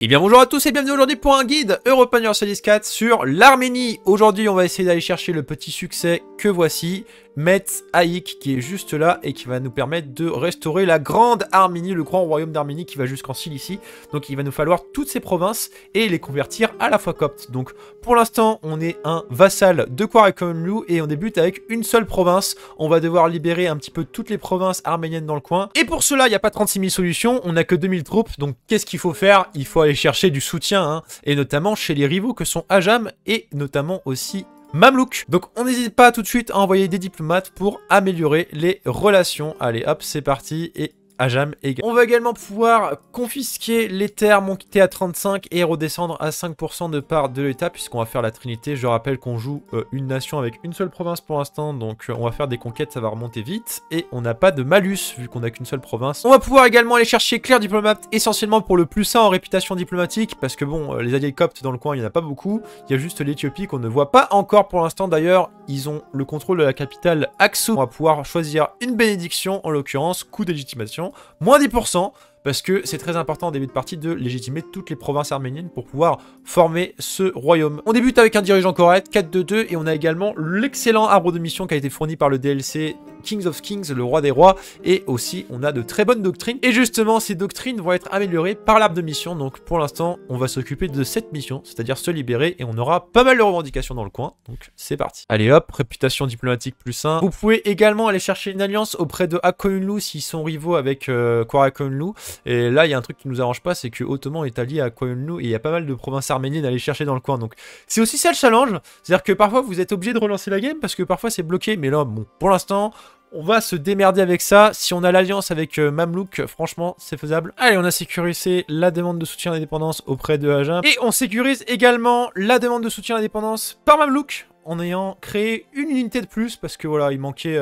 Et bien bonjour à tous et bienvenue aujourd'hui pour un guide European Universalis 4 sur l'Arménie. Aujourd'hui on va essayer d'aller chercher le petit succès que voici, Metz Haïk, qui est juste là et qui va nous permettre de restaurer la grande Arménie, le grand royaume d'Arménie qui va jusqu'en Cilicie. Donc il va nous falloir toutes ces provinces et les convertir à la fois coptes. Donc pour l'instant on est un vassal de Quaracunlu et on débute avec une seule province. On va devoir libérer un petit peu toutes les provinces arméniennes dans le coin. Et pour cela il n'y a pas 36 000 solutions, on n'a que 2000 troupes. Donc qu'est-ce qu'il faut faire? Il faut aller chercher du soutien, et notamment chez les rivaux que sont Ajam et notamment aussi Mamlouk. Donc on n'hésite pas tout de suite à envoyer des diplomates pour améliorer les relations. Allez hop, c'est parti. Et Ajam également. On va également pouvoir confisquer les terres, monter à 35 et redescendre à 5% de part de l'État, puisqu'on va faire la Trinité. Je rappelle qu'on joue une nation avec une seule province pour l'instant, donc on va faire des conquêtes, ça va remonter vite. Et on n'a pas de malus, vu qu'on n'a qu'une seule province. On va pouvoir également aller chercher Clair Diplomate, essentiellement pour le plus 1 en réputation diplomatique, parce que bon, les alliés coptes dans le coin, il n'y en a pas beaucoup. Il y a juste l'Éthiopie qu'on ne voit pas encore pour l'instant. D'ailleurs, ils ont le contrôle de la capitale Aksum. On va pouvoir choisir une bénédiction, en l'occurrence, coup de légitimation. Moins 10%, parce que c'est très important en début de partie de légitimer toutes les provinces arméniennes pour pouvoir former ce royaume. On débute avec un dirigeant correct, 4-2-2, et on a également l'excellent arbre de mission qui a été fourni par le DLC Kings of Kings, le roi des rois, et aussi on a de très bonnes doctrines. Et justement, ces doctrines vont être améliorées par l'arbre de mission, donc pour l'instant, on va s'occuper de cette mission, c'est-à-dire se libérer, et on aura pas mal de revendications dans le coin, donc c'est parti. Allez hop, réputation diplomatique plus 1. Vous pouvez également aller chercher une alliance auprès de Akoyunlu s'ils sont rivaux avec Quaracunlu. Et là, il y a un truc qui nous arrange pas, c'est que Ottoman est allié à Koyunlu et il y a pas mal de provinces arméniennes à aller chercher dans le coin. Donc, c'est aussi ça le challenge. C'est-à-dire que parfois, vous êtes obligé de relancer la game parce que parfois, c'est bloqué. Mais là, bon, pour l'instant, on va se démerder avec ça. Si on a l'alliance avec Mamlouk, franchement, c'est faisable. Allez, on a sécurisé la demande de soutien à l'indépendance auprès de Ajam. Et on sécurise également la demande de soutien à l'indépendance par Mamlouk en ayant créé une unité de plus parce que voilà, il manquait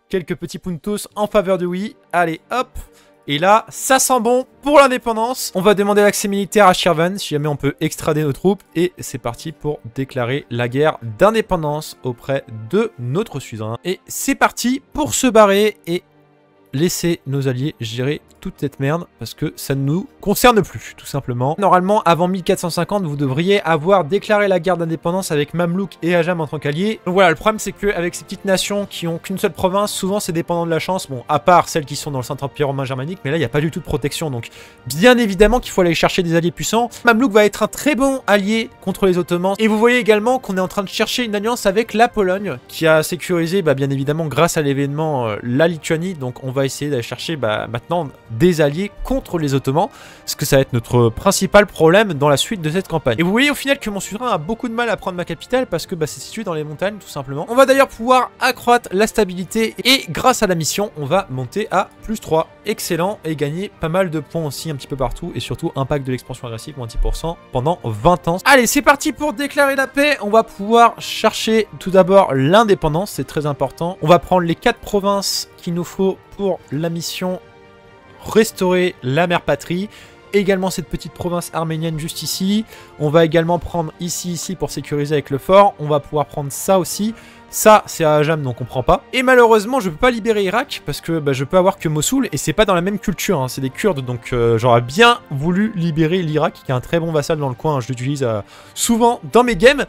quelques petits puntos en faveur de oui. Allez, hop. Et là, ça sent bon pour l'indépendance. On va demander l'accès militaire à Shirvan, si jamais on peut extrader nos troupes. Et c'est parti pour déclarer la guerre d'indépendance auprès de notre suzerain. Et c'est parti pour se barrer et laisser nos alliés gérer toute cette merde parce que ça ne nous concerne plus, tout simplement. Normalement, avant 1450, vous devriez avoir déclaré la guerre d'indépendance avec Mamlouk et Ajam en tant qu'alliés. Donc voilà, le problème c'est qu'avec ces petites nations qui ont qu'une seule province, souvent c'est dépendant de la chance. Bon, à part celles qui sont dans le Saint-Empire romain germanique, mais là il n'y a pas du tout de protection. Donc bien évidemment qu'il faut aller chercher des alliés puissants. Mamlouk va être un très bon allié contre les Ottomans. Et vous voyez également qu'on est en train de chercher une alliance avec la Pologne qui a sécurisé, bien évidemment, grâce à l'événement, la Lituanie. Donc on va essayer d'aller chercher maintenant des alliés contre les Ottomans, parce que ça va être notre principal problème dans la suite de cette campagne. Et vous voyez au final que mon suzerain a beaucoup de mal à prendre ma capitale, parce que c'est situé dans les montagnes tout simplement. On va d'ailleurs pouvoir accroître la stabilité, et grâce à la mission, on va monter à +3. Excellent, et gagner pas mal de points aussi un petit peu partout, et surtout impact de l'expansion agressive, moins 10% pendant 20 ans. Allez, c'est parti pour déclarer la paix. On va pouvoir chercher tout d'abord l'indépendance, c'est très important. On va prendre les 4 provinces qu'il nous faut pour la mission restaurer la mère patrie. Également cette petite province arménienne juste ici. On va également prendre ici pour sécuriser avec le fort. On va pouvoir prendre ça aussi. Ça, c'est à Ajam, donc on prend pas. Et malheureusement, je peux pas libérer Irak, parce que je peux avoir que Mossoul, et c'est pas dans la même culture, hein, c'est des Kurdes, donc j'aurais bien voulu libérer l'Irak, qui est un très bon vassal dans le coin, hein, je l'utilise souvent dans mes games.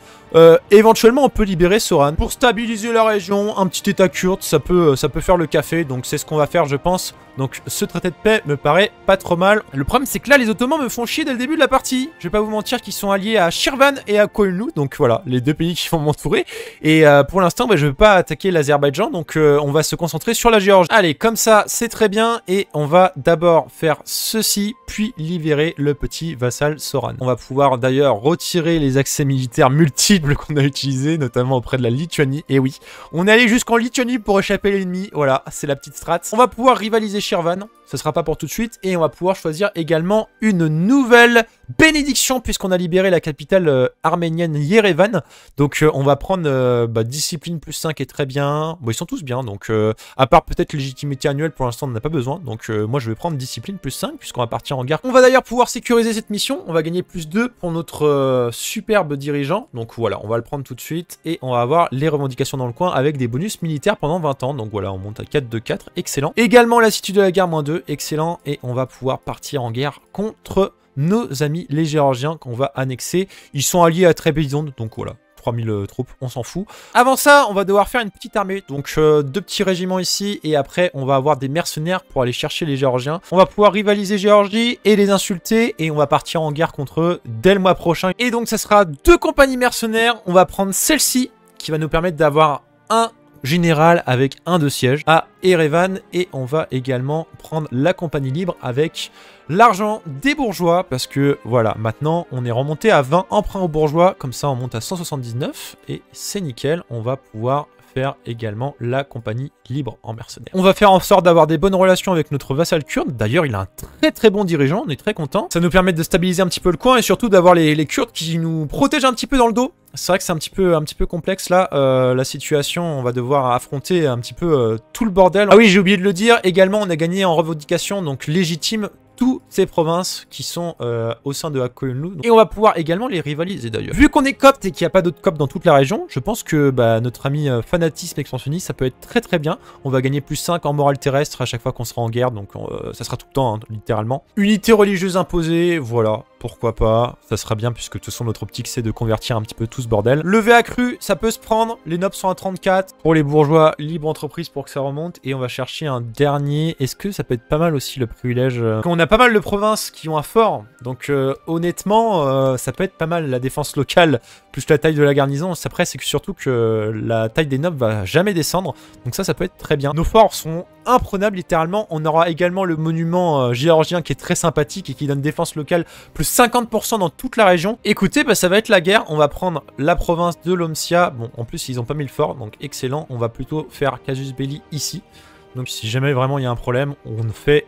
Éventuellement, on peut libérer Soran. Pour stabiliser la région, un petit état kurde, ça peut faire le café, donc c'est ce qu'on va faire, je pense. Donc ce traité de paix me paraît pas trop mal. Le problème, c'est que là, les Ottomans me font chier dès le début de la partie. Je vais pas vous mentir qu'ils sont alliés à Shirvan et à Koyunlu, donc voilà, les deux pays qui vont m'entourer. Et pour l'instant, je ne vais pas attaquer l'Azerbaïdjan, donc on va se concentrer sur la Géorgie. Allez, comme ça, c'est très bien, et on va d'abord faire ceci, puis libérer le petit vassal Soran. On va pouvoir d'ailleurs retirer les accès militaires multiples qu'on a utilisés, notamment auprès de la Lituanie. Et oui, on est allé jusqu'en Lituanie pour échapper à l'ennemi, voilà, c'est la petite strat. On va pouvoir rivaliser Shirvan, ce sera pas pour tout de suite, et on va pouvoir choisir également une nouvelle bénédiction, puisqu'on a libéré la capitale arménienne Yerevan. Donc on va prendre discipline +5 est très bien. Bon, ils sont tous bien, donc à part peut-être légitimité annuelle, pour l'instant on n'en a pas besoin. Donc moi je vais prendre discipline +5 puisqu'on va partir en guerre. On va d'ailleurs pouvoir sécuriser cette mission. On va gagner +2 pour notre superbe dirigeant. Donc voilà, on va le prendre tout de suite et on va avoir les revendications dans le coin avec des bonus militaires pendant 20 ans. Donc voilà, on monte à 4-2-4, excellent. Également lassitude de la guerre -2, excellent. Et on va pouvoir partir en guerre contre nos amis les Géorgiens qu'on va annexer. Ils sont alliés à Trébizonde, donc voilà. 3000 troupes, on s'en fout. Avant ça, on va devoir faire une petite armée. Donc 2 petits régiments ici et après on va avoir des mercenaires pour aller chercher les Géorgiens. On va pouvoir rivaliser Géorgie et les insulter et on va partir en guerre contre eux dès le mois prochain. Et donc ça sera 2 compagnies mercenaires. On va prendre celle-ci qui va nous permettre d'avoir un général avec 1 de siège à Erevan et on va également prendre la compagnie libre avec l'argent des bourgeois parce que voilà, maintenant on est remonté à 20 emprunts aux bourgeois, comme ça on monte à 179 et c'est nickel, on va pouvoir faire également la compagnie libre en mercenaires. On va faire en sorte d'avoir des bonnes relations avec notre vassal kurde. D'ailleurs, il a un très bon dirigeant, on est très content. Ça nous permet de stabiliser un petit peu le coin et surtout d'avoir les Kurdes qui nous protègent un petit peu dans le dos. C'est vrai que c'est un petit peu complexe là, la situation, on va devoir affronter un petit peu tout le bordel. Ah oui, j'ai oublié de le dire, également on a gagné en revendication, donc légitime, toutes ces provinces qui sont au sein de Hakoyunlu. Et on va pouvoir également les rivaliser d'ailleurs. Vu qu'on est copte et qu'il n'y a pas d'autres coptes dans toute la région, je pense que notre ami fanatisme expansionniste, ça peut être très bien. On va gagner plus 5 en morale terrestre à chaque fois qu'on sera en guerre, donc ça sera tout le temps, hein, littéralement. Unité religieuse imposée, voilà. Pourquoi pas, ça sera bien puisque de toute façon notre optique c'est de convertir un petit peu tout ce bordel. Levé accru, ça peut se prendre, les nobles sont à 34. Pour les bourgeois, libre entreprise pour que ça remonte. Et on va chercher un dernier, est-ce que ça peut être pas mal aussi le privilège On a pas mal de provinces qui ont un fort, donc honnêtement ça peut être pas mal la défense locale plus la taille de la garnison. Après c'est que surtout que la taille des nobles va jamais descendre, donc ça peut être très bien. Nos forts sont imprenables littéralement. On aura également le monument géorgien qui est très sympathique et qui donne défense locale plus 50% dans toute la région. Écoutez, ça va être la guerre. On va prendre la province de l'Omsia. Bon, en plus, ils ont pas mis le fort, donc excellent. On va plutôt faire casus belli ici. Donc, si jamais vraiment il y a un problème, on fait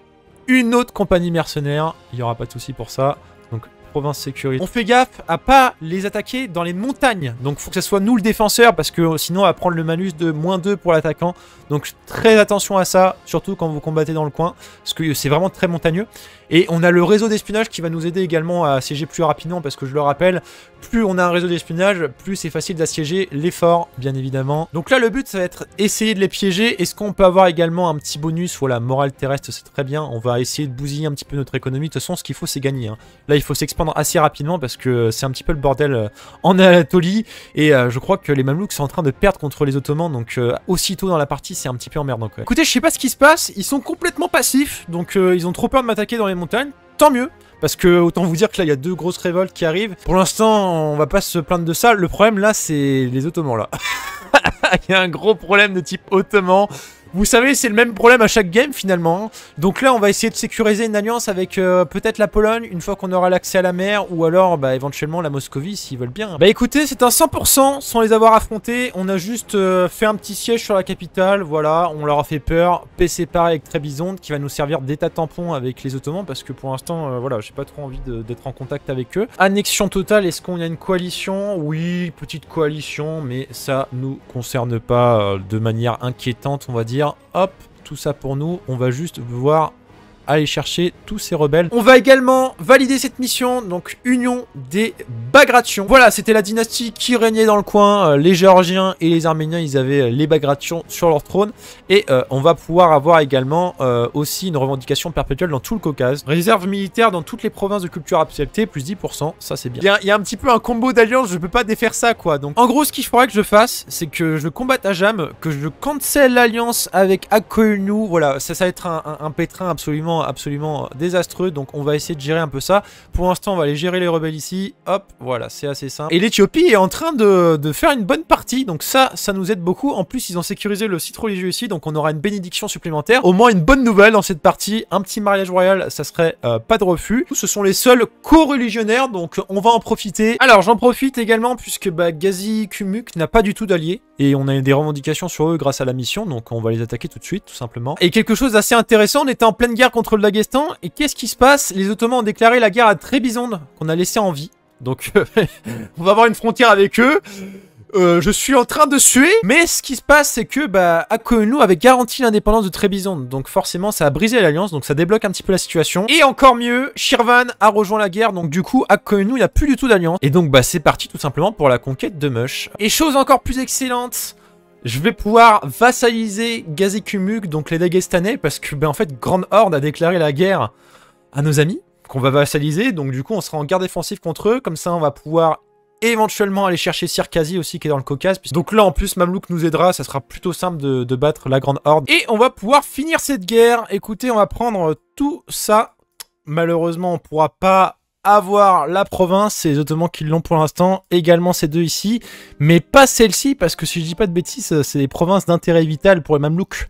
une autre compagnie mercenaire. Il n'y aura pas de souci pour ça. Donc, province sécurisée. On fait gaffe à pas les attaquer dans les montagnes. Donc, il faut que ce soit nous le défenseur parce que sinon, on va prendre le malus de -2 pour l'attaquant. Donc, très attention à ça, surtout quand vous combattez dans le coin, parce que c'est vraiment très montagneux. Et on a le réseau d'espionnage qui va nous aider également à assiéger plus rapidement, parce que je le rappelle, plus on a un réseau d'espionnage, plus c'est facile d'assiéger les forts, bien évidemment. Donc là, le but, ça va être essayer de les piéger. Est-ce qu'on peut avoir également un petit bonus? Voilà, morale terrestre, c'est très bien. On va essayer de bousiller un petit peu notre économie. De toute façon, ce qu'il faut, c'est gagner, hein. Là, il faut s'expandre assez rapidement, parce que c'est un petit peu le bordel en Anatolie. Et je crois que les Mamelouks sont en train de perdre contre les Ottomans, donc aussitôt dans la partie, c'est un petit peu emmerdant. Quoi. Écoutez, je sais pas ce qui se passe, ils sont complètement passifs, donc ils ont trop peur de m'attaquer dans les montagnes. Tant mieux, parce que autant vous dire que là il y a 2 grosses révoltes qui arrivent. Pour l'instant on va pas se plaindre de ça. Le problème là c'est les Ottomans là. Il y a un gros problème de type ottoman. Vous savez, c'est le même problème à chaque game finalement. Donc là, on va essayer de sécuriser une alliance avec peut-être la Pologne, une fois qu'on aura l'accès à la mer, ou alors éventuellement la Moscovie s'ils veulent bien. Écoutez, c'est un 100% sans les avoir affrontés. On a juste fait un petit siège sur la capitale, voilà, on leur a fait peur. Paix séparée avec Trébizonde qui va nous servir d'état tampon avec les Ottomans, parce que pour l'instant, voilà, j'ai pas trop envie d'être en contact avec eux. Annexion totale, est-ce qu'on a une coalition? Oui, petite coalition, mais ça nous concerne pas de manière inquiétante, on va dire. Hop, tout ça pour nous, on va juste voir aller chercher tous ces rebelles. On va également valider cette mission, donc union des Bagratians. Voilà, c'était la dynastie qui régnait dans le coin. Les Géorgiens et les Arméniens, ils avaient les Bagratians sur leur trône. Et on va pouvoir avoir également aussi une revendication perpétuelle dans tout le Caucase. Réserve militaire dans toutes les provinces de culture acceptée, plus 10%, ça c'est bien. Il y a un petit peu un combo d'alliances, je peux pas défaire ça quoi. Donc en gros, ce qu'il faudrait que je fasse, c'est que je combatte Ajam, que je cancelle l'alliance avec Hakoyunlu. Voilà, ça va être un pétrin absolument désastreux, donc on va essayer de gérer un peu ça. Pour l'instant on va aller gérer les rebelles ici, hop, voilà, c'est assez simple. Et l'Éthiopie est en train de faire une bonne partie, donc ça nous aide beaucoup. En plus ils ont sécurisé le site religieux ici, donc on aura une bénédiction supplémentaire. Au moins une bonne nouvelle dans cette partie, un petit mariage royal, ça serait pas de refus. Ce sont les seuls co-religionnaires, donc on va en profiter. Alors j'en profite également puisque Gazi Kumuk n'a pas du tout d'alliés, et on a des revendications sur eux grâce à la mission, donc on va les attaquer tout de suite, tout simplement. Et quelque chose d'assez intéressant, on était en pleine guerre contre le Daghestan, et qu'est-ce qui se passe? Les Ottomans ont déclaré la guerre à Trébizonde, qu'on a laissé en vie. Donc, on va avoir une frontière avec eux. Je suis en train de suer, mais ce qui se passe, c'est que Hakoyunlu avait garanti l'indépendance de Trébizonde, donc forcément ça a brisé l'alliance, donc ça débloque un petit peu la situation. Et encore mieux, Shirvan a rejoint la guerre, donc du coup Hakoyunlu il n'a plus du tout d'alliance, et donc c'est parti tout simplement pour la conquête de Mush. Et chose encore plus excellente, je vais pouvoir vassaliser Gazi Kumuk, donc les Daghestanais, parce que en fait Grande Horde a déclaré la guerre à nos amis, qu'on va vassaliser. Donc du coup, on sera en guerre défensive contre eux. Comme ça, on va pouvoir éventuellement aller chercher Circasie aussi qui est dans le Caucase. Donc là, en plus, Mamelouk nous aidera. Ça sera plutôt simple de battre la Grande Horde. Et on va pouvoir finir cette guerre. Écoutez, on va prendre tout ça. Malheureusement, on ne pourra pas avoir la province, c'est les Ottomans qui l'ont pour l'instant, également ces deux ici, mais pas celle-ci, parce que si je dis pas de bêtises, c'est des provinces d'intérêt vital pour les Mamelouks.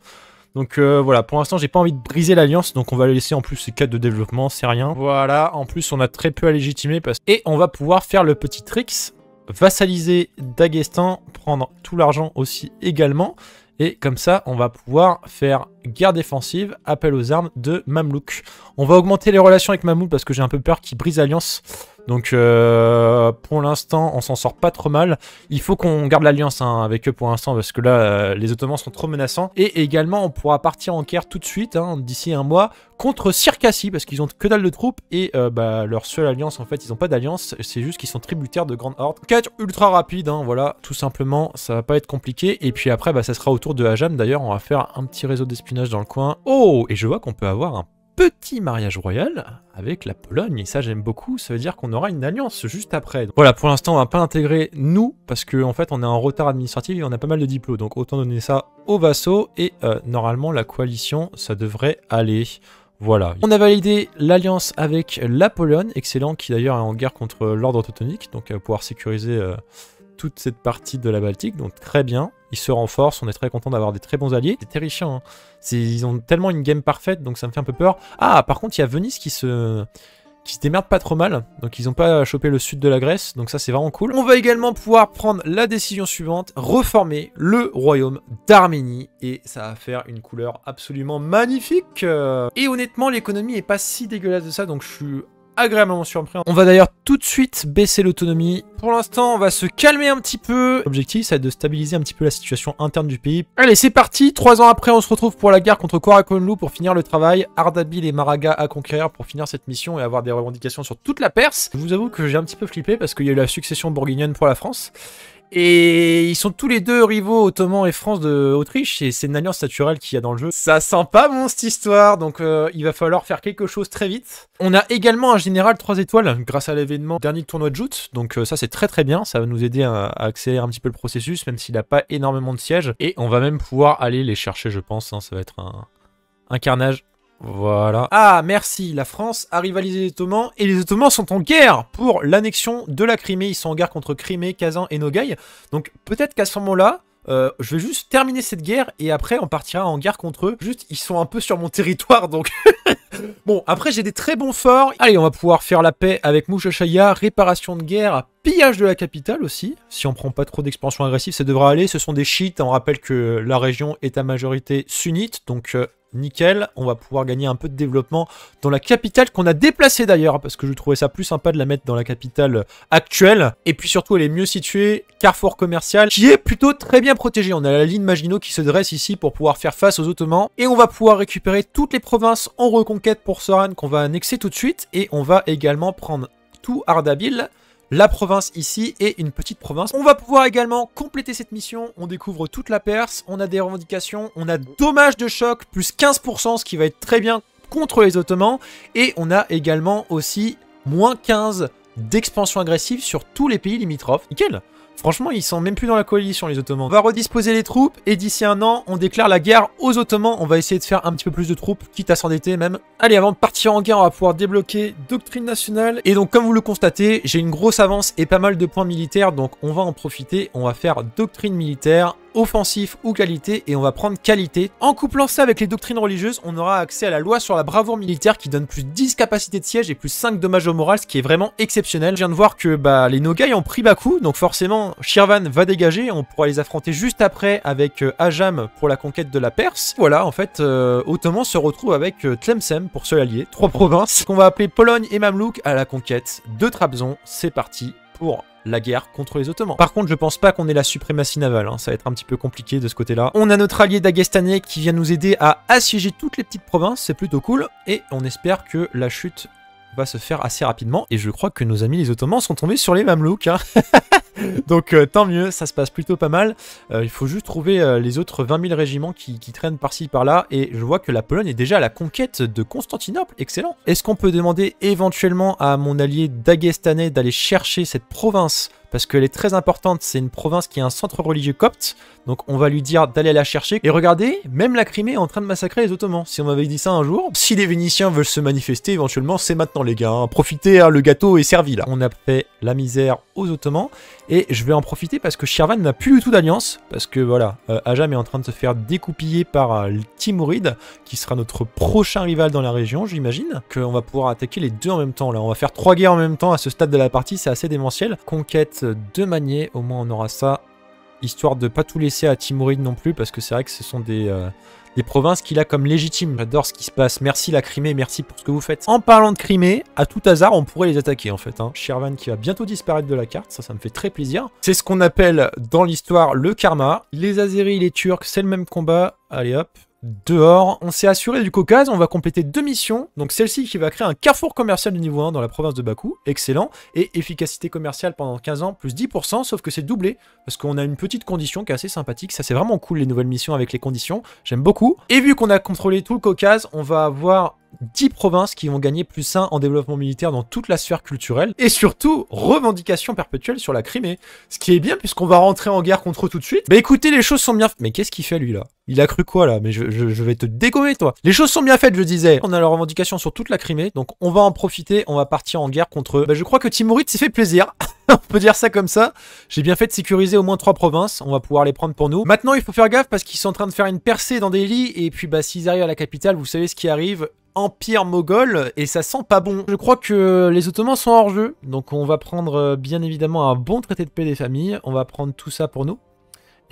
Donc voilà, pour l'instant j'ai pas envie de briser l'alliance, donc on va les laisser en plus ces 4 de développement, c'est rien. Voilà, en plus on a très peu à légitimer, et on va pouvoir faire le petit tricks, vassaliser Daghestan, prendre tout l'argent aussi également, et comme ça, on va pouvoir faire guerre défensive, appel aux armes de Mamelouk. On va augmenter les relations avec Mamelouk parce que j'ai un peu peur qu'il brise l'alliance. Donc pour l'instant, on s'en sort pas trop mal. Il faut qu'on garde l'alliance avec eux pour l'instant parce que là, les Ottomans sont trop menaçants. Et également, on pourra partir en guerre tout de suite, d'ici un mois, contre Circassie parce qu'ils ont que dalle de troupes. Et leur seule alliance, en fait, ils n'ont pas d'alliance. C'est juste qu'ils sont tributaires de Grande Horde. 4 ultra rapide, voilà, tout simplement, ça va pas être compliqué. Et puis après, ça sera au tour de Ajam. D'ailleurs, on va faire un petit réseau d'espionnage dans le coin. Oh, et je vois qu'on peut avoir un petit mariage royal avec la Pologne, et ça j'aime beaucoup, ça veut dire qu'on aura une alliance juste après. Donc, voilà, pour l'instant on va pas l'intégrer nous, parce qu'en fait on est en retard administratif et on a pas mal de diplômes, donc autant donner ça aux vassaux, et normalement la coalition ça devrait aller. Voilà. On a validé l'alliance avec la Pologne, excellent, qui d'ailleurs est en guerre contre l'ordre teutonique, donc elle va pouvoir sécuriser toute cette partie de la Baltique, donc très bien. Ils se renforcent, on est très content d'avoir des très bons alliés. C'est terrifiant, ils ont tellement une game parfaite, donc ça me fait un peu peur. Ah, par contre, il y a Venise qui se démerde pas trop mal, donc ils n'ont pas chopé le sud de la Grèce, donc ça c'est vraiment cool. On va également pouvoir prendre la décision suivante, reformer le royaume d'Arménie, et ça va faire une couleur absolument magnifique. Et honnêtement, l'économie est pas si dégueulasse de ça, donc je suis agréablement surpris. On va d'ailleurs tout de suite baisser l'autonomie. Pour l'instant, on va se calmer un petit peu. L'objectif, c'est de stabiliser un petit peu la situation interne du pays. Allez, c'est parti. 3 ans après, on se retrouve pour la guerre contre Korakonlu pour finir le travail. Ardabil et Maraga à conquérir pour finir cette mission et avoir des revendications sur toute la Perse. Je vous avoue que j'ai un petit peu flippé parce qu'il y a eu la succession bourguignonne pour la France. Et ils sont tous les deux rivaux, Ottoman et France d'Autriche, et c'est une alliance naturelle qu'il y a dans le jeu. Ça sent pas bon cette histoire, donc il va falloir faire quelque chose très vite. On a également un général 3 étoiles grâce à l'événement dernier tournoi de joute, donc ça c'est très très bien, ça va nous aider à accélérer un petit peu le processus, même s'il n'a pas énormément de sièges. Et on va même pouvoir aller les chercher, je pense, ça va être un carnage. Voilà. Ah, merci. La France a rivalisé les Ottomans et les Ottomans sont en guerre pour l'annexion de la Crimée. Ils sont en guerre contre Crimée, Kazan et Nogaï. Donc peut-être qu'à ce moment-là, je vais juste terminer cette guerre et après on partira en guerre contre eux. Juste, ils sont un peu sur mon territoire, donc... Bon, après j'ai des très bons forts. Allez, on va pouvoir faire la paix avec Mouchachaya, réparation de guerre, pillage de la capitale aussi. Si on prend pas trop d'expansion agressive, ça devra aller. Ce sont des chiites. On rappelle que la région est à majorité sunnite, donc... nickel, on va pouvoir gagner un peu de développement dans la capitale qu'on a déplacée d'ailleurs, parce que je trouvais ça plus sympa de la mettre dans la capitale actuelle. Et puis surtout, elle est mieux située, carrefour commercial, qui est plutôt très bien protégé. On a la ligne Maginot qui se dresse ici pour pouvoir faire face aux Ottomans. Et on va pouvoir récupérer toutes les provinces en reconquête pour Soran qu'on va annexer tout de suite. Et on va également prendre tout Ardabil, la province ici et une petite province. On va pouvoir également compléter cette mission. On découvre toute la Perse, on a des revendications, on a dommage de choc, plus 15%, ce qui va être très bien contre les Ottomans. Et on a également aussi moins 15 d'expansion agressive sur tous les pays limitrophes. Nickel! Franchement, ils sont même plus dans la coalition, les Ottomans. On va redisposer les troupes, et d'ici un an, on déclare la guerre aux Ottomans. On va essayer de faire un petit peu plus de troupes, quitte à s'endetter même. Allez, avant de partir en guerre, on va pouvoir débloquer Doctrine Nationale. Et donc, comme vous le constatez, j'ai une grosse avance et pas mal de points militaires, donc on va en profiter. On va faire Doctrine Militaire, offensif ou qualité, et on va prendre qualité. En couplant ça avec les doctrines religieuses, on aura accès à la loi sur la bravoure militaire qui donne plus 10 capacités de siège et plus 5 dommages au moral, ce qui est vraiment exceptionnel. Je viens de voir que les Nogaï ont pris Bakou, donc forcément Shirvan va dégager, on pourra les affronter juste après avec Ajam pour la conquête de la Perse. Voilà, en fait, Ottoman se retrouve avec Tlemcen pour seul allié, 3 provinces, qu'on va appeler Pologne et Mamelouk à la conquête de Trabzon. C'est parti pour la guerre contre les Ottomans. Par contre, je pense pas qu'on ait la suprématie navale, ça va être un petit peu compliqué de ce côté-là. On a notre allié daguestanais qui vient nous aider à assiéger toutes les petites provinces, c'est plutôt cool, et on espère que la chute va se faire assez rapidement, et je crois que nos amis les Ottomans sont tombés sur les Mamelouks. Donc tant mieux, ça se passe plutôt pas mal. Il faut juste trouver les autres 20 000 régiments qui traînent par-ci par-là. Et je vois que la Pologne est déjà à la conquête de Constantinople. Excellent. Est-ce qu'on peut demander éventuellement à mon allié daguestanais d'aller chercher cette province? Parce qu'elle est très importante, c'est une province qui a un centre religieux copte. Donc on va lui dire d'aller la chercher. Et regardez, même la Crimée est en train de massacrer les Ottomans. Si on m'avait dit ça un jour, si les Vénitiens veulent se manifester, éventuellement c'est maintenant les gars. Hein. Profitez, hein, le gâteau est servi là. On a fait la misère aux Ottomans. Et je vais en profiter parce que Shirvan n'a plus du tout d'alliance. Parce que voilà, Ajam est en train de se faire découpiller par Timuride, qui sera notre prochain rival dans la région, j'imagine. Qu'on va pouvoir attaquer les deux en même temps là. On va faire 3 guerres en même temps à ce stade de la partie, c'est assez démentiel. Conquête de Magné, au moins on aura ça. Histoire de pas tout laisser à Timuride non plus, parce que c'est vrai que ce sont des provinces qu'il a comme légitimes. J'adore ce qui se passe. Merci la Crimée, merci pour ce que vous faites. En parlant de Crimée, à tout hasard, on pourrait les attaquer en fait. Hein. Shirvan qui va bientôt disparaître de la carte, ça me fait très plaisir. C'est ce qu'on appelle dans l'histoire le karma. Les Azéris, les Turcs, c'est le même combat. Allez hop. Dehors, on s'est assuré du Caucase, on va compléter 2 missions, donc celle-ci qui va créer un carrefour commercial de niveau 1 dans la province de Bakou, excellent, et efficacité commerciale pendant 15 ans, plus 10%, sauf que c'est doublé, parce qu'on a une petite condition qui est assez sympathique, ça c'est vraiment cool les nouvelles missions avec les conditions, j'aime beaucoup, et vu qu'on a contrôlé tout le Caucase, on va avoir 10 provinces qui vont gagner plus 1 en développement militaire dans toute la sphère culturelle. Et surtout, revendication perpétuelle sur la Crimée. Ce qui est bien puisqu'on va rentrer en guerre contre eux tout de suite. Bah écoutez, les choses sont bien... Mais qu'est-ce qu'il fait lui là? Il a cru quoi là? Mais je vais te dégommer toi. Les choses sont bien faites, je disais. On a la revendication sur toute la Crimée. Donc on va en profiter, on va partir en guerre contre eux. Bah je crois que Timuride s'est fait plaisir. On peut dire ça comme ça. J'ai bien fait de sécuriser au moins 3 provinces. On va pouvoir les prendre pour nous. Maintenant, il faut faire gaffe parce qu'ils sont en train de faire une percée dans Delhi. Et puis, bah, s'ils arrivent à la capitale, vous savez ce qui arrive. Empire moghol. Et ça sent pas bon. Je crois que les Ottomans sont hors jeu. Donc, on va prendre bien évidemment un bon traité de paix des familles. On va prendre tout ça pour nous.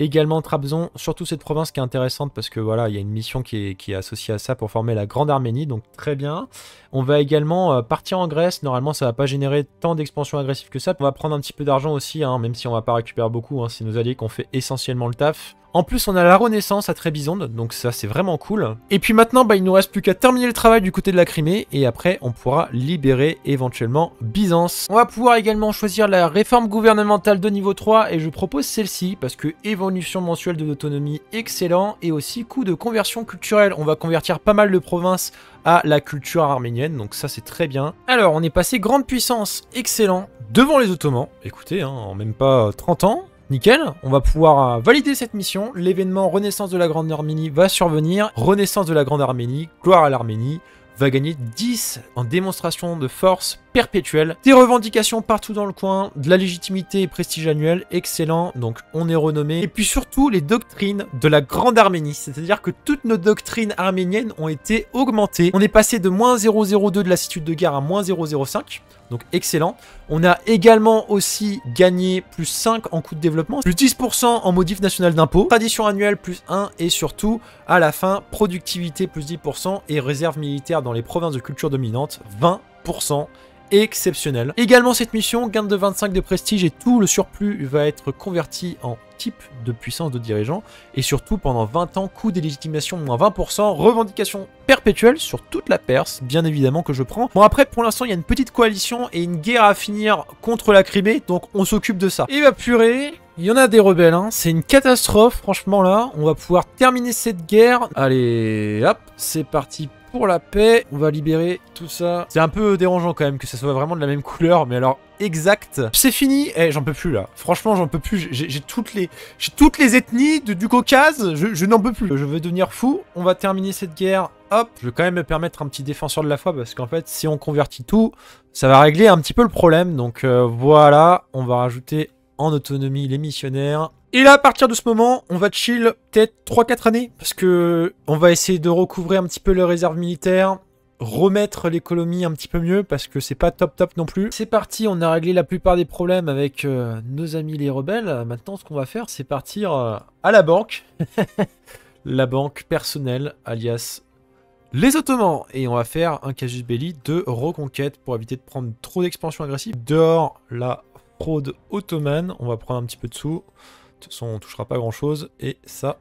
Également Trabzon, surtout cette province qui est intéressante parce que voilà, il y a une mission qui est associée à ça pour former la Grande Arménie, donc très bien. On va également partir en Grèce, normalement ça va pas générer tant d'expansion agressive que ça. On va prendre un petit peu d'argent aussi, hein, même si on va pas récupérer beaucoup, hein, c'est nos alliés qui ont fait essentiellement le taf. En plus, on a la Renaissance à Trébizonde, donc ça c'est vraiment cool. Et puis maintenant, bah, il nous reste plus qu'à terminer le travail du côté de la Crimée, et après on pourra libérer éventuellement Byzance. On va pouvoir également choisir la réforme gouvernementale de niveau 3, et je propose celle-ci, parce que évolution mensuelle de l'autonomie, excellent, et aussi coût de conversion culturelle. On va convertir pas mal de provinces à la culture arménienne, donc ça c'est très bien. Alors, on est passé grande puissance, excellent, devant les Ottomans. Écoutez, hein, en même pas 30 ans, nickel, on va pouvoir valider cette mission. L'événement Renaissance de la Grande Arménie va survenir. Renaissance de la Grande Arménie, gloire à l'Arménie, va gagner 10 en démonstration de force perpétuelle. Des revendications partout dans le coin, de la légitimité et prestige annuel, excellent, donc on est renommé. Et puis surtout les doctrines de la Grande Arménie, c'est-à-dire que toutes nos doctrines arméniennes ont été augmentées. On est passé de moins 0,02 de lassitude de guerre à moins 0,05. Donc excellent. On a également aussi gagné plus 5 en coût de développement, plus 10% en modif national d'impôt, tradition annuelle plus 1 et surtout à la fin productivité plus 10% et réserve militaire dans les provinces de culture dominante 20%. Exceptionnel. Également cette mission, gain de 25 de prestige et tout le surplus va être converti en type de puissance de dirigeant et surtout pendant 20 ans, coût d'élégitimation moins 20%, revendication perpétuelle sur toute la Perse, bien évidemment que je prends. Bon après pour l'instant il y a une petite coalition et une guerre à finir contre la Crimée, donc on s'occupe de ça. Et bah purée, il y en a des rebelles, hein. C'est une catastrophe franchement là, on va pouvoir terminer cette guerre. Allez hop, c'est parti pour la paix, on va libérer tout ça. C'est un peu dérangeant quand même que ça soit vraiment de la même couleur, mais alors exact. C'est fini, j'en peux plus là. Franchement, j'en peux plus. J'ai toutes les ethnies du Caucase. Je n'en peux plus. Je veux devenir fou. On va terminer cette guerre. Hop, je vais quand même me permettre un petit défenseur de la foi parce qu'en fait, si on convertit tout, ça va régler un petit peu le problème. Donc voilà, on va rajouter en autonomie les missionnaires. Et là, à partir de ce moment, on va chill peut-être 3-4 années, parce que on va essayer de recouvrer un petit peu les réserves militaires, remettre l'économie un petit peu mieux, parce que c'est pas top non plus. C'est parti, on a réglé la plupart des problèmes avec nos amis les rebelles. Maintenant, ce qu'on va faire, c'est partir à la banque. La banque personnelle, alias les Ottomans. Et on va faire un casus belli de reconquête pour éviter de prendre trop d'expansion agressive. Dehors, la fraude ottomane, on va prendre un petit peu de sous. De toute façon, on touchera pas grand-chose. Et ça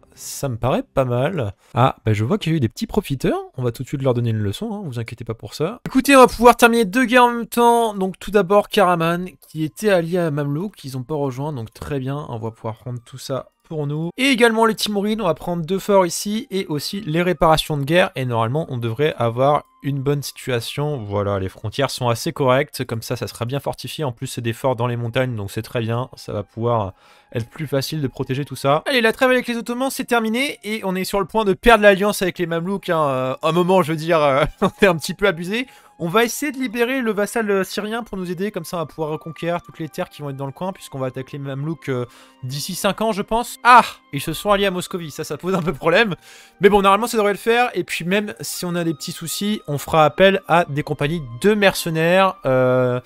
me paraît pas mal. Ah, bah je vois qu'il y a eu des petits profiteurs. On va tout de suite leur donner une leçon, hein, vous inquiétez pas pour ça. Écoutez, on va pouvoir terminer 2 guerres en même temps. Donc tout d'abord, Karaman, qui était allié à Mamlouk, ils ont pas rejoint, donc très bien. On va pouvoir prendre tout ça pour nous. Et également les Timourides, on va prendre 2 forts ici, et aussi les réparations de guerre, et normalement on devrait avoir une bonne situation. Voilà, les frontières sont assez correctes, comme ça sera bien fortifié. En plus c'est des forts dans les montagnes, donc c'est très bien, ça va pouvoir être plus facile de protéger tout ça. Allez, la trêve avec les Ottomans c'est terminé, et on est sur le point de perdre l'alliance avec les Mamelouks, hein. Un moment je veux dire, on est un petit peu abusé. On va essayer de libérer le vassal syrien pour nous aider, comme ça on va pouvoir reconquérir toutes les terres qui vont être dans le coin, puisqu'on va attaquer les Mamelouks d'ici 5 ans je pense. Ah, ils se sont alliés à Moscovie, ça pose un peu problème. Mais bon, normalement ça devrait le faire, et puis même si on a des petits soucis, on fera appel à des compagnies de mercenaires. Bah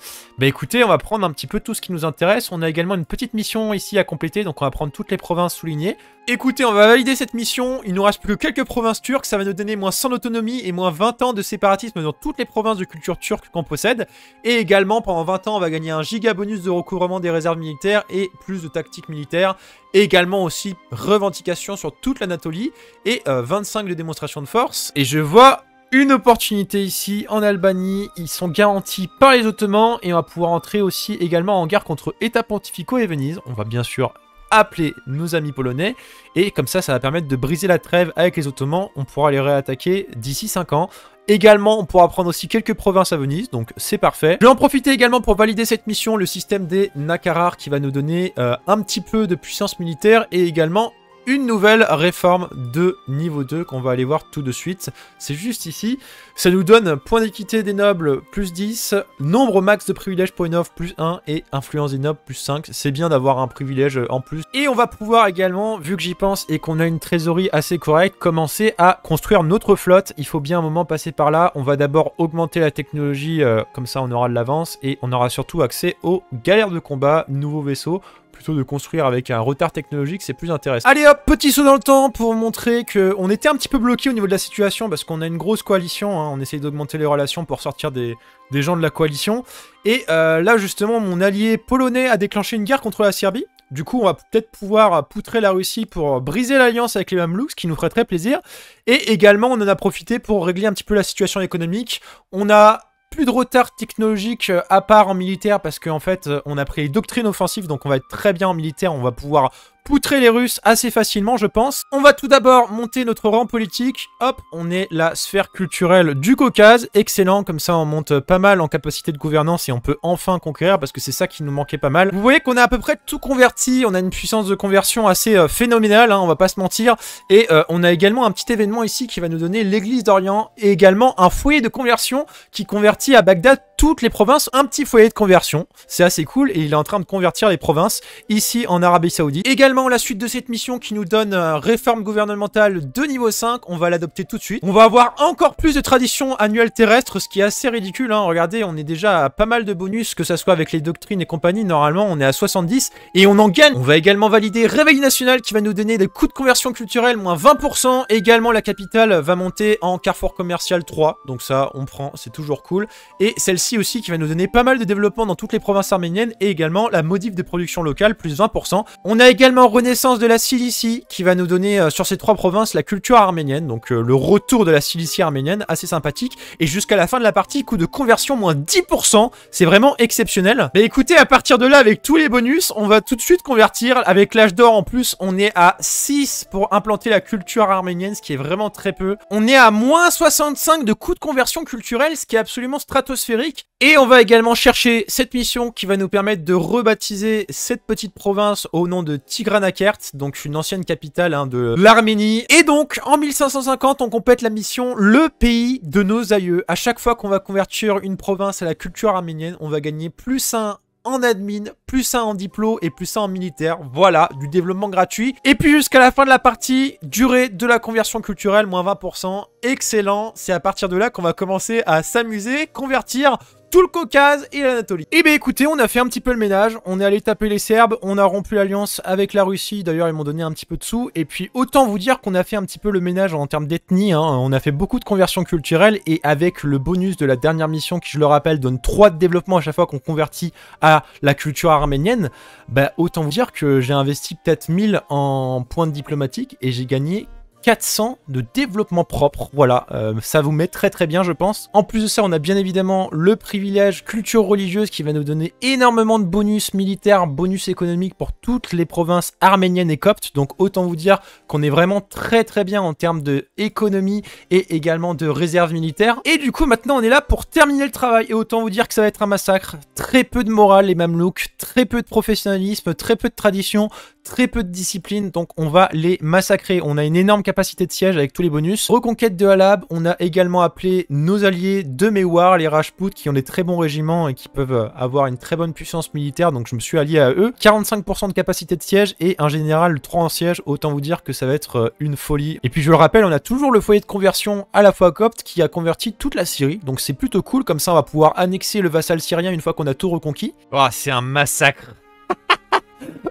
écoutez, on va prendre un petit peu tout ce qui nous intéresse. On a également une petite mission ici à compléter, donc on va prendre toutes les provinces soulignées. Écoutez, on va valider cette mission, il nous reste plus que quelques provinces turques, ça va nous donner moins 100 d'autonomie et moins 20 ans de séparatisme dans toutes les provinces de culture turque qu'on possède. Et également, pendant 20 ans, on va gagner un giga bonus de recouvrement des réserves militaires et plus de tactiques militaires. Et également aussi revendication sur toute l'Anatolie et 25 de démonstration de force. Et je vois une opportunité ici en Albanie, ils sont garantis par les Ottomans et on va pouvoir entrer aussi également en guerre contre États pontificaux et Venise. On va bien sûr appeler nos amis polonais, et comme ça va permettre de briser la trêve avec les Ottomans. On pourra les réattaquer d'ici 5 ans. Également, on pourra prendre aussi quelques provinces à Venise, donc c'est parfait. Je vais en profiter également pour valider cette mission, le système des Nakarar, qui va nous donner un petit peu de puissance militaire, et également une nouvelle réforme de niveau 2 qu'on va aller voir tout de suite. C'est juste ici. Ça nous donne point d'équité des nobles plus 10, nombre max de privilèges pour une offre plus 1 et influence des nobles plus 5. C'est bien d'avoir un privilège en plus. Et on va pouvoir également, vu que j'y pense et qu'on a une trésorerie assez correcte, commencer à construire notre flotte. Il faut bien un moment passer par là. On va d'abord augmenter la technologie, comme ça on aura de l'avance et on aura surtout accès aux galères de combat, nouveaux vaisseaux. Plutôt de construire avec un retard technologique, c'est plus intéressant. Allez hop, petit saut dans le temps pour montrer qu'on était un petit peu bloqué au niveau de la situation parce qu'on a une grosse coalition, hein. On essaye d'augmenter les relations pour sortir des gens de la coalition. Et là justement, mon allié polonais a déclenché une guerre contre la Serbie. Du coup, on va peut-être pouvoir poutrer la Russie pour briser l'alliance avec les Mamelouks, ce qui nous ferait très plaisir. Et également, on en a profité pour régler un petit peu la situation économique. On a plus de retard technologique à part en militaire parce qu'en fait on a pris les doctrines offensives, donc on va être très bien en militaire, on va pouvoir poutrer les Russes assez facilement je pense. On va tout d'abord monter notre rang politique, hop, on est la sphère culturelle du Caucase, excellent, comme ça on monte pas mal en capacité de gouvernance et on peut enfin conquérir parce que c'est ça qui nous manquait pas mal. Vous voyez qu'on a à peu près tout converti, on a une puissance de conversion assez phénoménale, hein, on va pas se mentir, et on a également un petit événement ici qui va nous donner l'église d'Orient et également un foyer de conversion qui convertit à Bagdad toutes les provinces, un petit foyer de conversion, c'est assez cool et il est en train de convertir les provinces ici en Arabie Saoudite. Également la suite de cette mission qui nous donne réforme gouvernementale de niveau 5, on va l'adopter tout de suite. On va avoir encore plus de traditions annuelles terrestres, ce qui est assez ridicule, hein. Regardez, on est déjà à pas mal de bonus, que ça soit avec les doctrines et compagnie, normalement on est à 70 et on en gagne. On va également valider Réveil National qui va nous donner des coûts de conversion culturelle moins 20%, également la capitale va monter en carrefour commercial 3, donc ça on prend, c'est toujours cool, et celle-ci aussi qui va nous donner pas mal de développement dans toutes les provinces arméniennes et également la modif de production locale plus 20%. On a également Renaissance de la Cilicie qui va nous donner sur ces 3 provinces la culture arménienne, donc le retour de la Cilicie arménienne, assez sympathique, et jusqu'à la fin de la partie, coût de conversion moins 10%, c'est vraiment exceptionnel. Mais écoutez, à partir de là, avec tous les bonus, on va tout de suite convertir, avec l'âge d'or en plus, on est à 6 pour implanter la culture arménienne, ce qui est vraiment très peu. On est à moins 65 de coût de conversion culturelle, ce qui est absolument stratosphérique. Et on va également chercher cette mission qui va nous permettre de rebaptiser cette petite province au nom de Tigranakert, donc une ancienne capitale de l'Arménie. Et donc, en 1550, on complète la mission Le pays de nos aïeux. À chaque fois qu'on va convertir une province à la culture arménienne, on va gagner plus 1 en admin, plus 1 en diplo et plus 1 en militaire. Voilà, du développement gratuit. Et puis jusqu'à la fin de la partie, durée de la conversion culturelle, moins 20%. Excellent, c'est à partir de là qu'on va commencer à s'amuser, convertir tout le Caucase et l'Anatolie. Et ben écoutez, on a fait un petit peu le ménage, on est allé taper les Serbes, on a rompu l'alliance avec la Russie, d'ailleurs ils m'ont donné un petit peu de sous, et puis autant vous dire qu'on a fait un petit peu le ménage en termes d'ethnie, hein. On a fait beaucoup de conversions culturelles, et avec le bonus de la dernière mission qui, je le rappelle, donne 3 de développement à chaque fois qu'on convertit à la culture arménienne, bah autant vous dire que j'ai investi peut-être 1000 en points diplomatiques, et j'ai gagné 400 de développement propre, voilà, ça vous met très très bien je pense. En plus de ça, on a bien évidemment le privilège culture religieuse qui va nous donner énormément de bonus militaires, bonus économiques pour toutes les provinces arméniennes et coptes, donc autant vous dire qu'on est vraiment très très bien en termes d'économie et également de réserve militaire. Et du coup maintenant on est là pour terminer le travail, et autant vous dire que ça va être un massacre, très peu de morale les Mamelouks, très peu de professionnalisme, très peu de tradition, très peu de discipline, donc on va les massacrer. On a une énorme capacité de siège avec tous les bonus. Reconquête de Halab, on a également appelé nos alliés de Mewar, les Rajputs, qui ont des très bons régiments et qui peuvent avoir une très bonne puissance militaire, donc je me suis allié à eux. 45% de capacité de siège et un général 3 en siège, autant vous dire que ça va être une folie. Et puis je le rappelle, on a toujours le foyer de conversion à la fois copte qui a converti toute la Syrie, donc c'est plutôt cool, comme ça on va pouvoir annexer le vassal syrien une fois qu'on a tout reconquis. Oh, c'est un massacre.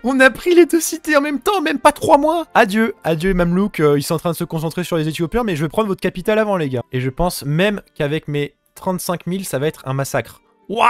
On a pris les 2 cités en même temps, même pas 3 mois. Adieu, adieu Mamelouk, ils sont en train de se concentrer sur les Éthiopiens, mais je vais prendre votre capitale avant les gars. Et je pense même qu'avec mes 35 000, ça va être un massacre. Waouh.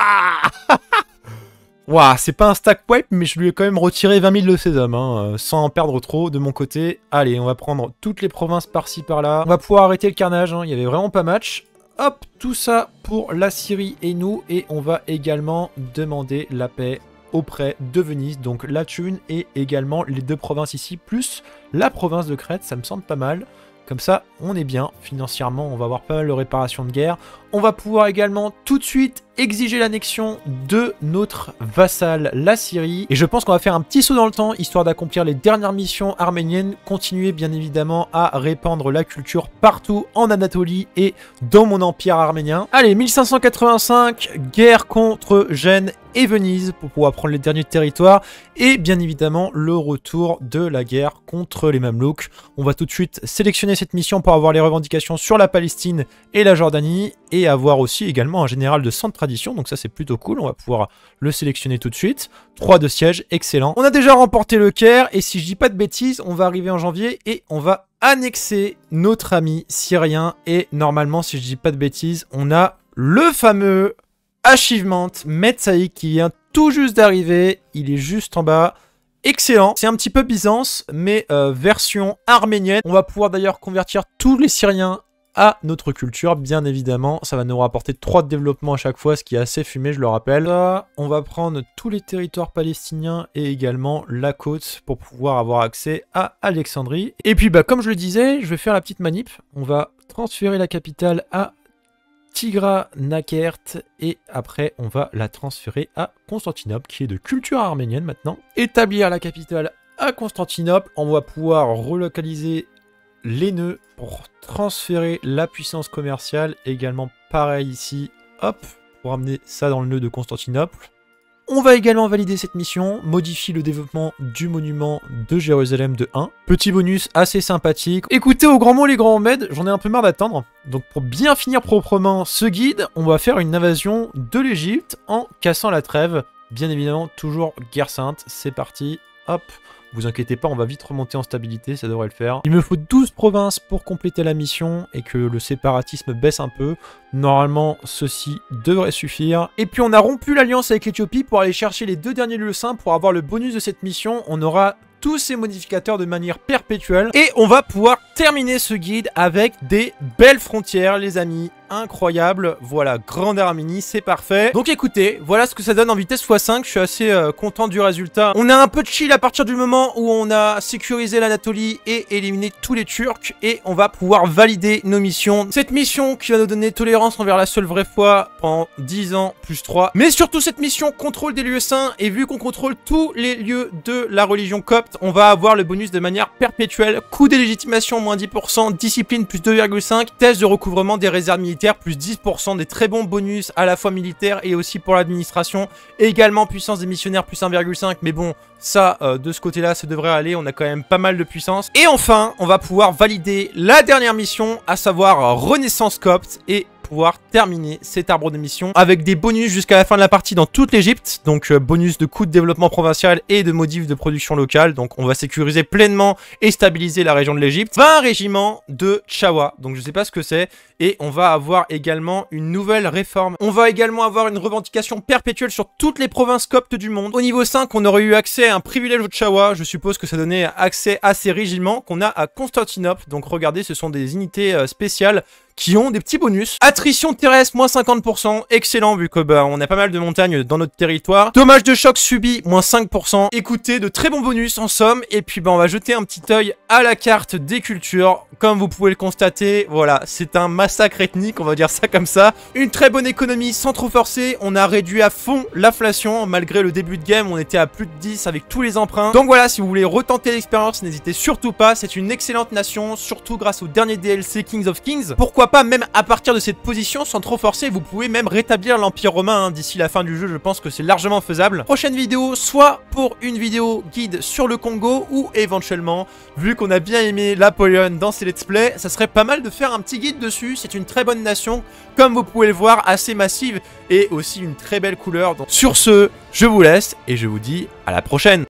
Waouh, c'est pas un stack wipe, mais je lui ai quand même retiré 20 000 de ses hommes, hein, sans en perdre trop de mon côté. Allez, on va prendre toutes les provinces par-ci par-là. On va pouvoir arrêter le carnage, hein, il y avait vraiment pas match. Hop, tout ça pour la Syrie et nous, et on va également demander la paix auprès de Venise, donc la thune et également les 2 provinces ici, plus la province de Crète, ça me semble pas mal. Comme ça, on est bien. Financièrement, on va avoir pas mal de réparations de guerre. On va pouvoir également tout de suite exiger l'annexion de notre vassal, la Syrie. Et je pense qu'on va faire un petit saut dans le temps, histoire d'accomplir les dernières missions arméniennes. Continuer bien évidemment à répandre la culture partout en Anatolie et dans mon empire arménien. Allez, 1585, guerre contre Gênes et Venise pour pouvoir prendre les derniers territoires. Et bien évidemment, le retour de la guerre contre les Mamelouks. On va tout de suite sélectionner cette mission pour avoir les revendications sur la Palestine et la Jordanie. Et avoir aussi également un général de centre tradition, donc ça c'est plutôt cool, on va pouvoir le sélectionner tout de suite. 3 de siège, excellent. On a déjà remporté le Caire, et si je dis pas de bêtises, on va arriver en janvier et on va annexer notre ami syrien. Et normalement, si je dis pas de bêtises, on a le fameux achievement Metsaïk qui vient tout juste d'arriver, il est juste en bas. Excellent, c'est un petit peu Byzance, mais version arménienne. On va pouvoir d'ailleurs convertir tous les Syriens à notre culture, bien évidemment. Ça va nous rapporter 3 de développement à chaque fois, ce qui est assez fumé, je le rappelle. Là, on va prendre tous les territoires palestiniens et également la côte pour pouvoir avoir accès à Alexandrie. Et puis, bah, comme je le disais, je vais faire la petite manip. On va transférer la capitale à Tigranakert et après on va la transférer à Constantinople qui est de culture arménienne maintenant. Établir la capitale à Constantinople, on va pouvoir relocaliser les nœuds pour transférer la puissance commerciale, également pareil ici, hop, pour amener ça dans le nœud de Constantinople. On va également valider cette mission, modifier le développement du monument de Jérusalem de 1. Petit bonus assez sympathique. Écoutez, au grand mot les grands remèdes, j'en ai un peu marre d'attendre. Donc pour bien finir proprement ce guide, on va faire une invasion de l'Égypte en cassant la trêve. Bien évidemment, toujours guerre sainte, c'est parti, hop. Vous inquiétez pas, on va vite remonter en stabilité, ça devrait le faire. Il me faut 12 provinces pour compléter la mission et que le séparatisme baisse un peu. Normalement, ceci devrait suffire. Et puis on a rompu l'alliance avec l'Éthiopie pour aller chercher les 2 derniers lieux saints pour avoir le bonus de cette mission. On aura tous ces modificateurs de manière perpétuelle. Et on va pouvoir terminer ce guide avec des belles frontières, les amis. Incroyable, voilà, Grande Arménie, c'est parfait. Donc écoutez, voilà ce que ça donne en vitesse x5, je suis assez content du résultat. On a un peu de chill à partir du moment où on a sécurisé l'Anatolie et éliminé tous les Turcs, et on va pouvoir valider nos missions. Cette mission qui va nous donner tolérance envers la seule vraie foi pendant 10 ans plus 3. Mais surtout cette mission contrôle des lieux saints, et vu qu'on contrôle tous les lieux de la religion copte, on va avoir le bonus de manière perpétuelle. Coût des légitimations moins 10%, discipline plus 2,5, test de recouvrement des réserves militaires plus 10%, des très bons bonus à la fois militaires et aussi pour l'administration. Également puissance des missionnaires plus 1,5, mais bon, ça, de ce côté-là, ça devrait aller, on a quand même pas mal de puissance. Et enfin, on va pouvoir valider la dernière mission, à savoir Renaissance copte, et pouvoir terminer cet arbre de mission avec des bonus jusqu'à la fin de la partie dans toute l'Égypte. Donc bonus de coûts de développement provincial et de modifs de production locale. Donc on va sécuriser pleinement et stabiliser la région de l'Égypte. 20 régiments de Chawa, donc je sais pas ce que c'est. Et on va avoir également une nouvelle réforme. On va également avoir une revendication perpétuelle sur toutes les provinces coptes du monde. Au niveau 5, on aurait eu accès à un privilège au Chawa. Je suppose que ça donnait accès à ces régiments qu'on a à Constantinople. Donc regardez, ce sont des unités spéciales qui ont des petits bonus. Attrition terrestre, moins 50%. Excellent, vu que on a pas mal de montagnes dans notre territoire. Dommage de choc subi, moins 5%. Écoutez, de très bons bonus en somme. Et puis on va jeter un petit œil à la carte des cultures. Comme vous pouvez le constater, voilà, c'est un massacre ethnique, on va dire ça comme ça. Une très bonne économie sans trop forcer. On a réduit à fond l'inflation. Malgré le début de game, on était à plus de 10 avec tous les emprunts. Donc voilà, si vous voulez retenter l'expérience, n'hésitez surtout pas. C'est une excellente nation, surtout grâce au dernier DLC Kings of Kings. Pourquoi pas, même à partir de cette position, sans trop forcer, vous pouvez même rétablir l'Empire romain hein, d'ici la fin du jeu. Je pense que c'est largement faisable. Prochaine vidéo, soit pour une vidéo guide sur le Congo, ou éventuellement, vu qu'on a bien aimé Napoléon dans ses let's play, ça serait pas mal de faire un petit guide dessus. C'est une très bonne nation, comme vous pouvez le voir, assez massive, et aussi une très belle couleur. Donc sur ce, je vous laisse, et je vous dis à la prochaine.